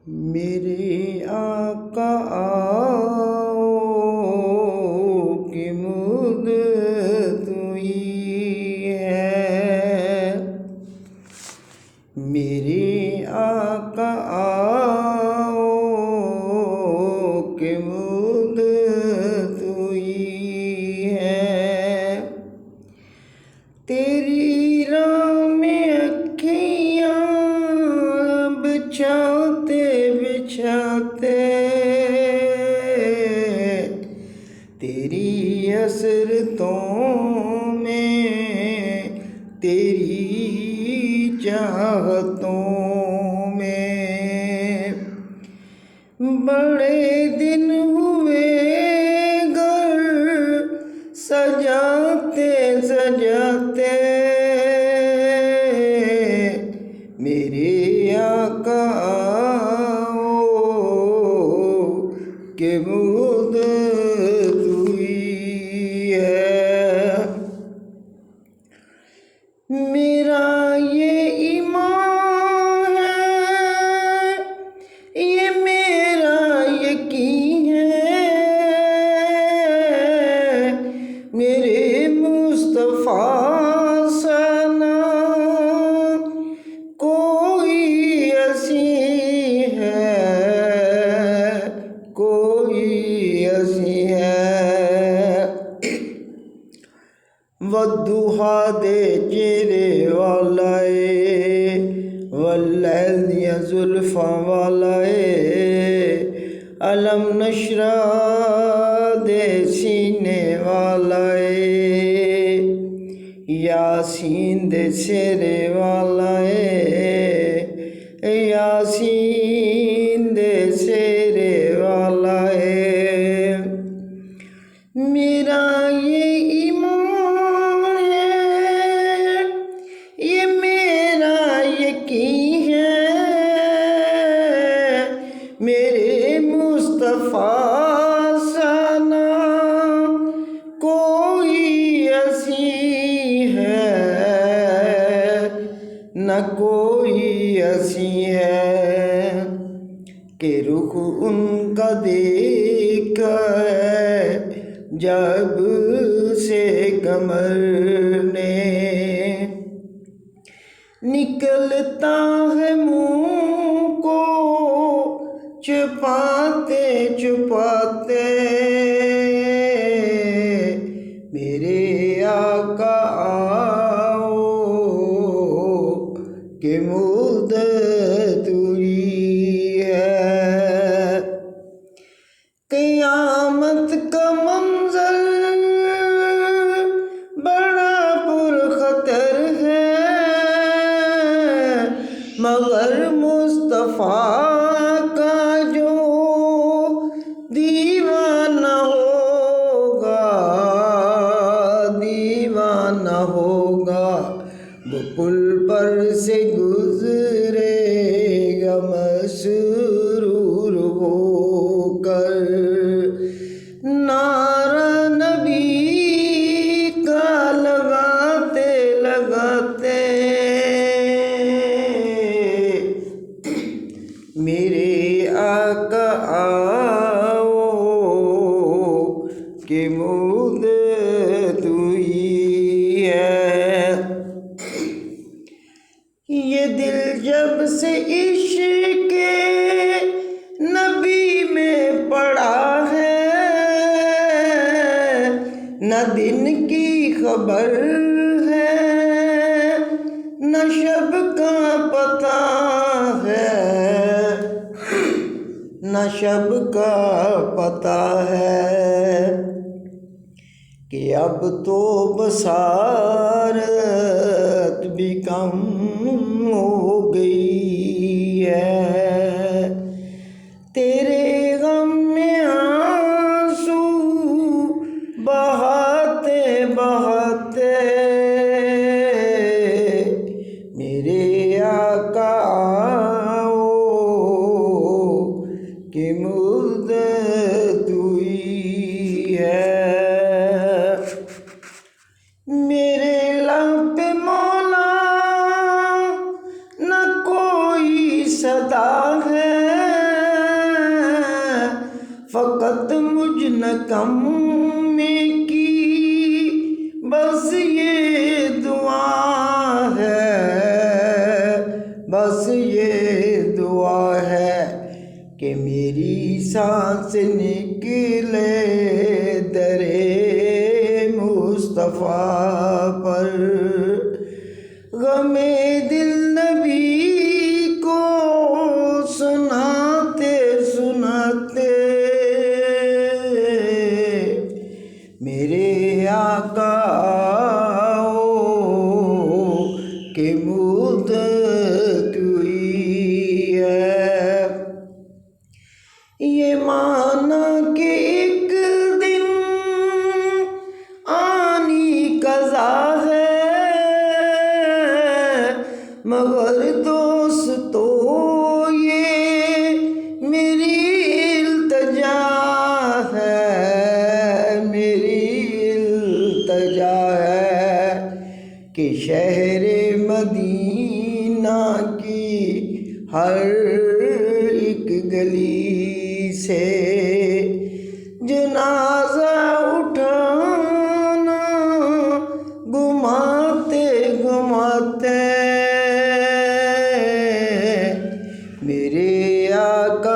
मेरे आका आओ कि मुद्दत हुई है। मेरे आका आओ कि मुद्दत हुई है। तेरी राह में अखियाँ बिछाते बिछाते तेरी हसरतों में, तेरी चाहतों में बड़े दिन हुए घर सजाते सजाते। मेरे आका आओ कि मुद्दत हुई है। मेरा ये ईमान है, ये मेरा यकीन है, मेरे मुस्तफ़ा सना कोई ऐसी है, कोई ऐसी है। वद्दुहा दे चेहरे वालाए, वल्लैल दिया जुल्फां वालाए, अलम नशरा दे सीने वालाए, यासीन दे चेहरे वालाए, यासीन दे चेहरे वालाए। मेरा ये ईमान है, ये मेरा यकीन है, मेरे मुस्तफ़ा सना कोई ऐसी है, न कोई ऐसी है कि रुख उनका देखा है जब से कमर ने। निकलता है मुँह को छुपाते छुपाते, मेरे आका आओ कि मुद्दत हुई है। क़यामत का मंज़र बड़ा पुरख़तर है, मगर मुस्तफ़ा का जो दीवाना होगा, दीवाना होगा, वो पुल पर से गुज़रेगा मसरूर होकर। नारा नबी का लगाते लगाते मेरे आका आओ कि मुद्दत हुई है। ये दिल जब से इश्क़ नबी में पड़ा है, न दिन की खबर है, न शब का पता है, न शब का पता है कि अब तो बसारत भी कम हो गई है। तेरे गम में आंसू बहाते बहाते मेरे आका आओ कि मुद्दत हुई है। मेरे लब पे मौला न कोई सदा है, कम में की बस ये दुआ है, बस ये दुआ है कि मेरी सांस निकले दरे मुस्तफ़ा पर। गमे दिल नबी को सुनाते सुनाते मेरे आका की मुद्दत हुई है। ये माना कि एक दिन आनी कज़ा है, मगर दोस्तों ये मेरी इल्तजा है, मेरी इल्तजा है कि शहरे मदीना की हर एक गली से जनाजा उठाना घुमाते घुमाते मेरे आका